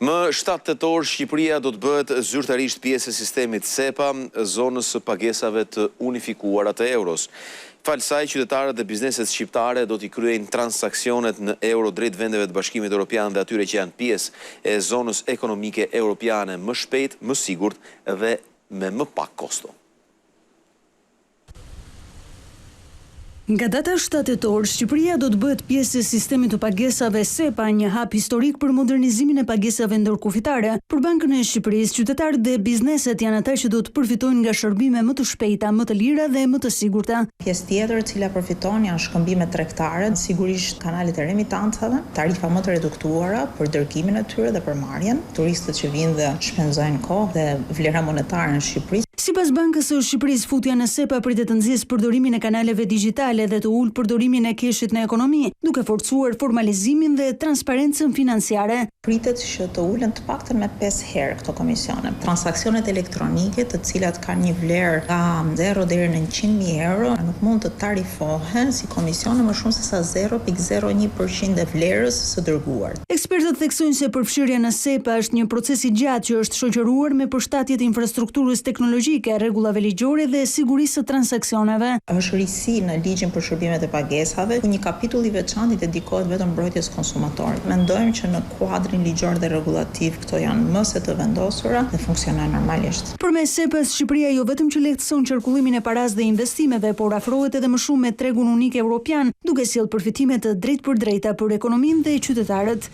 Më 7 tetor, Shqipëria do të bëhet zyrtarisht pjesë e sistemit SEPA, zonës së pagesave të unifikuara të euros. Falë saj, qytetarët dhe bizneset shqiptare do t'i kryejnë transaksionet në euro drejt vendeve të Bashkimit Evropian dhe atyre që janë pjesë e zonës ekonomike europiane më shpejt, më sigurt dhe me më pak kosto. Nga data 7 tetor, Shqipëria do të bëhet pjesë e sistemit të pagesave SEPA, një hap historik për modernizimin e pagesave ndërkufitare. Për Bankën e Shqipërisë, qytetarët dhe bizneset janë ata që do të përfitojnë nga shërbime më të shpejta, më të lira dhe më të sigurta. Pjesë tjetër e cila përfiton janë shkëmbimet tregtare, sigurisht kanalet e remitantave, tarifa më të reduktuara për dërgimin e tyre dhe për marrjen, turistët që vinë dhe shpenzojnë kohë dhe vlera monetare në Shqipëri. Sipas Bankës së Shqipërisë, futja në SEPA pritet të nxjisë përdorimin e kanaleve digjitale dhe të ulë përdorimin e keshit në ekonomi, duke forcuar formalizimin dhe transparencën financiare. Pritet që të ulen të paktën me 5 herë këto komisione. Transaksionet elektronike, të cilat kanë një vlerë nga 0 deri në 100.000 euro, nuk mund të tarifohen si komisione më shumë se sa 0,01% e vlerës së dërguar. Ekspertët theksojnë se përfshirja në SEPA është një proces i gjatë që është shoqëruar me përshtatjet e infrastrukturës teknologjike, rregullave ligjore dhe sigurisë së transaksioneve. Është risi në ligjin për shërbimet e pagesave, ku një kapitull i veçantë i dedikohet vetëm mbrojtjes konsumatorit. Mendojmë që në kuadrin ligjor dhe regulativ këto janë më se të vendosura dhe funksionojnë normalisht. Përmes SEPA-s, Shqipëria jo vetëm që lehtëson qarkullimin e paras dhe investimeve, por afrohet edhe më shumë me tregun unik evropian, duke sjellë përfitime të drejtpërdrejta për ekonominë dhe qytetarët.